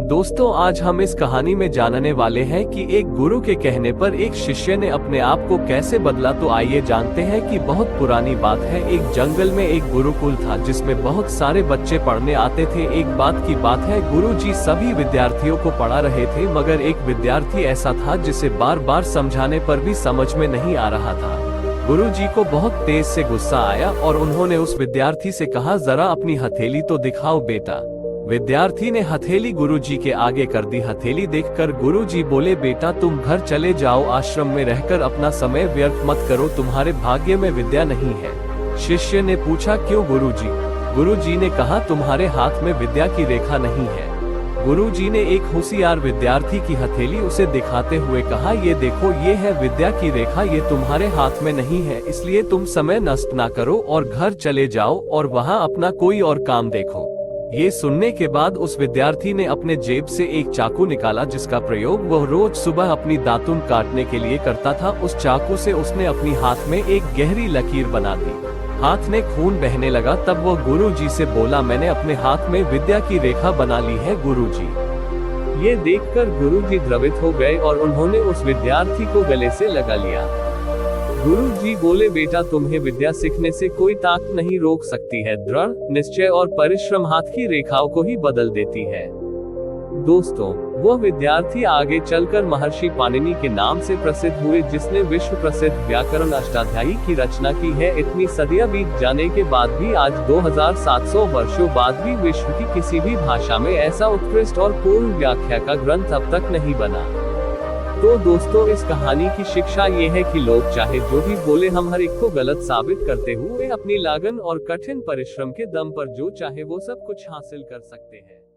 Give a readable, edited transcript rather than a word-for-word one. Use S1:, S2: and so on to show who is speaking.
S1: दोस्तों, आज हम इस कहानी में जानने वाले हैं कि एक गुरु के कहने पर एक शिष्य ने अपने आप को कैसे बदला। तो आइए जानते हैं कि बहुत पुरानी बात है। एक जंगल में एक गुरुकुल था जिसमें बहुत सारे बच्चे पढ़ने आते थे। एक बात की बात है, गुरुजी सभी विद्यार्थियों को पढ़ा रहे थे, मगर एक विद्यार्थी ऐसा था जिसे बार बार समझाने पर भी समझ में नहीं आ रहा था। गुरुजी को बहुत तेज से गुस्सा आया और उन्होंने उस विद्यार्थी से कहा, जरा अपनी हथेली तो दिखाओ बेटा। विद्यार्थी ने हथेली गुरुजी के आगे कर दी। हथेली देखकर गुरुजी बोले, बेटा तुम घर चले जाओ, आश्रम में रहकर अपना समय व्यर्थ मत करो, तुम्हारे भाग्य में विद्या नहीं है। शिष्य ने पूछा, क्यों गुरुजी? गुरुजी ने कहा, तुम्हारे हाथ में विद्या की रेखा नहीं है। गुरुजी ने एक होशियार विद्यार्थी की हथेली उसे दिखाते हुए कहा, ये देखो, ये है विद्या की रेखा, ये तुम्हारे हाथ में नहीं है, इसलिए तुम समय नष्ट ना करो और घर चले जाओ और वहाँ अपना कोई और काम देखो। ये सुनने के बाद उस विद्यार्थी ने अपने जेब से एक चाकू निकाला जिसका प्रयोग वह रोज सुबह अपनी दातुन काटने के लिए करता था। उस चाकू से उसने अपनी हाथ में एक गहरी लकीर बना दी। हाथ में खून बहने लगा। तब वह गुरुजी से बोला, मैंने अपने हाथ में विद्या की रेखा बना ली है गुरुजी। ये देखकर गुरुजी द्रवित हो गए और उन्होंने उस विद्यार्थी को गले से लगा लिया। गुरुजी बोले, बेटा तुम्हें विद्या सीखने से कोई ताकत नहीं रोक सकती है। दृढ़ निश्चय और परिश्रम हाथ की रेखाओं को ही बदल देती है। दोस्तों, वह विद्यार्थी आगे चलकर महर्षि पाणिनि के नाम से प्रसिद्ध हुए, जिसने विश्व प्रसिद्ध व्याकरण अष्टाध्यायी की रचना की है। इतनी सदियां बीत जाने के बाद भी आज 2700 वर्षों बाद भी विश्व की किसी भी भाषा में ऐसा उत्कृष्ट और पूर्ण व्याख्या का ग्रंथ अब तक नहीं बना। तो दोस्तों, इस कहानी की शिक्षा ये है कि लोग चाहे जो भी बोले, हम हर एक को गलत साबित करते हुए अपनी लगन और कठिन परिश्रम के दम पर जो चाहे वो सब कुछ हासिल कर सकते हैं।